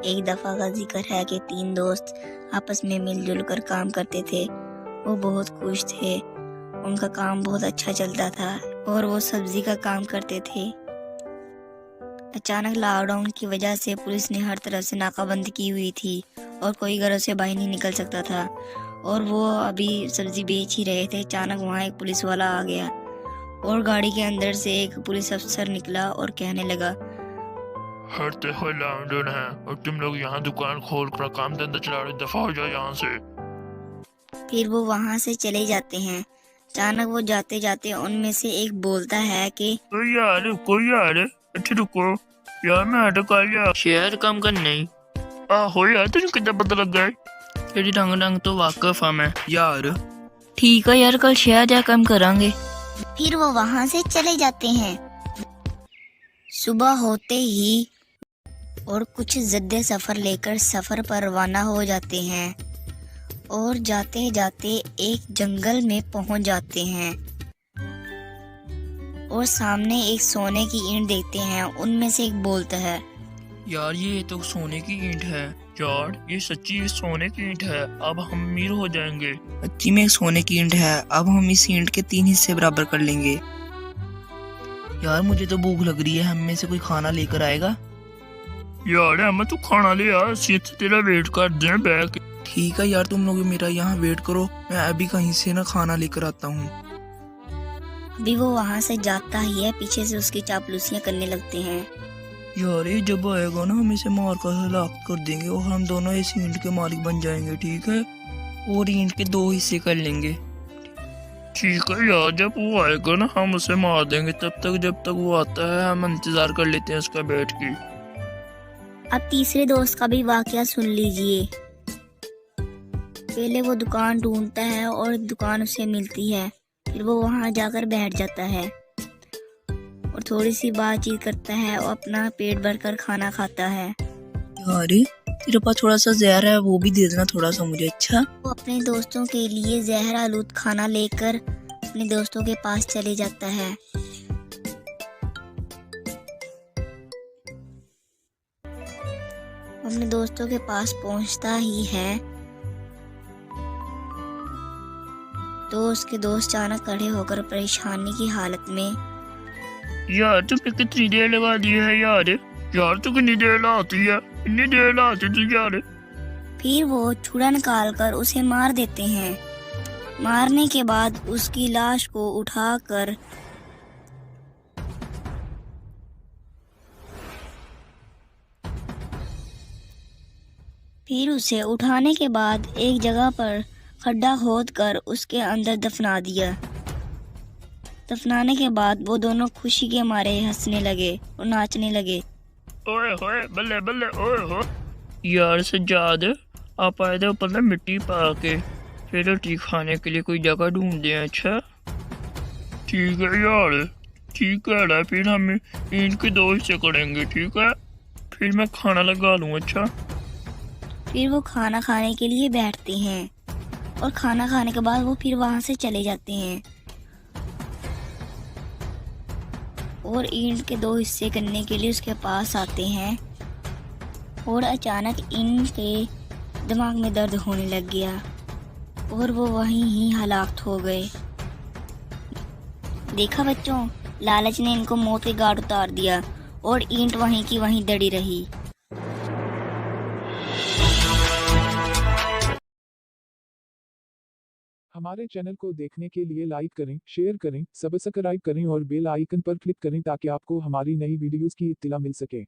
एक दफ़ा का जिक्र है कि 3 दोस्त आपस में मिलजुल कर काम करते थे। वो बहुत खुश थे, उनका काम बहुत अच्छा चलता था और वो सब्ज़ी का काम करते थे। अचानक लॉकडाउन की वजह से पुलिस ने हर तरफ से नाकाबंदी की हुई थी और कोई घरों से बाहर नहीं निकल सकता था और वो अभी सब्ज़ी बेच ही रहे थे। अचानक वहाँ एक पुलिस वाला आ गया और गाड़ी के अंदर से एक पुलिस अफसर निकला और कहने लगा, हर तरह लॉकडाउन है और तुम लोग यहाँ दुकान खोल कर काम धंधा चला रहे, दफा हो जाओ यहाँ से। फिर वो वहाँ से चले जाते हैं। अचानक वो जाते जाते उनमें से एक बोलता है कि कोई यार अच्छे रुको यार, मैं ऑटो कर लिया शहर काम करने ही। आहो यार, तुझे कितना पता लग गया? तेरी रंग तो वाकिफ है मैं यार। ठीक है यार, कल शहर जा काम करांगे। फिर वो वहाँ से चले जाते हैं। सुबह होते ही और कुछ ज़द्दे सफ़र लेकर सफ़र पर रवाना हो जाते हैं और जाते जाते एक जंगल में पहुंच जाते हैं और सामने एक सोने की ईंट देखते हैं। उनमें से एक बोलता है, यार ये तो सोने की ईंट है। यार ये सच्ची सोने की ईंट है, अब हम अमीर हो जाएंगे। सच्ची में एक सोने की ईंट है, अब हम इस ईंट के 3 हिस्से बराबर कर लेंगे। यार मुझे तो भूख लग रही है, हम में से कोई खाना लेकर आएगा? यार अहमद तू खाना ले यार, सीट तेरा वेट कर दे बैग। ठीक है यार, तुम लोग मेरा यहाँ वेट करो, मैं अभी कहीं से ना खाना लेकर आता हूँ। अभी वो वहाँ से जाता ही है, पीछे से उसकी चापलूसियाँ करने लगते हैं। यार ये जब आएगा ना हम इसे मार कर हलाक कर देंगे और हम दोनों इस ईंट के मालिक बन जाएंगे, ठीक है? और ईंट के 2 हिस्से कर लेंगे। ठीक है यार, जब वो आएगा ना हम उसे मार देंगे। जब तक वो आता है हम इंतजार कर लेते हैं उसका बैठ के। अब तीसरे दोस्त का भी वाकया सुन लीजिए। पहले वो दुकान ढूंढता है और दुकान उसे मिलती है। फिर वो वहाँ जाकर बैठ जाता है और थोड़ी सी बातचीत करता है और अपना पेट भरकर खाना खाता है। यार तेरे पास थोड़ा सा जहर है, वो भी दे देना थोड़ा सा मुझे। अच्छा, वो अपने दोस्तों के लिए जहर आलूद खाना लेकर अपने दोस्तों के पास चले जाता है। अपने दोस्तों के पास पहुंचता ही है तो उसके दोस्त अचानक खड़े होकर परेशानी की हालत में, यार तुमने कितनी देर लगा दी है यार? यार तू कितनी देर लाती है, इतनी देर लाती तू यार। फिर वो छुरा निकाल कर उसे मार देते हैं। मारने के बाद उसकी लाश को उठाकर फिर उसे उठाने के बाद एक जगह पर खड्डा खोद कर उसके अंदर दफना दिया। दफनाने के बाद वो दोनों खुशी के मारे हंसने लगे और नाचने लगे। ओए होए बल्ले बल्ले ओए हो। यार सज्जाद, आप आए थे ऊपर ना मिट्टी पा के, फिर रोटी खाने के लिए कोई जगह ढूंढते हैं। अच्छा ठीक है यार, ठीक है ना, फिर हम ईंट के 2 हिस्से करेंगे, ठीक है? फिर मैं खाना लगा लूँ। अच्छा फिर वो खाना खाने के लिए बैठते हैं और खाना खाने के बाद वो फिर वहाँ से चले जाते हैं और ईंट के 2 हिस्से करने के लिए उसके पास आते हैं और अचानक इनके दिमाग में दर्द होने लग गया और वो वहीं ही हलाक हो गए। देखा बच्चों, लालच ने इनको मौत के घाट उतार दिया और ईंट वहीं की वहीं दड़ी रही। हमारे चैनल को देखने के लिए लाइक करें, शेयर करें, सब्सक्राइब करें और बेल आइकन पर क्लिक करें ताकि आपको हमारी नई वीडियोस की इत्तिला मिल सके।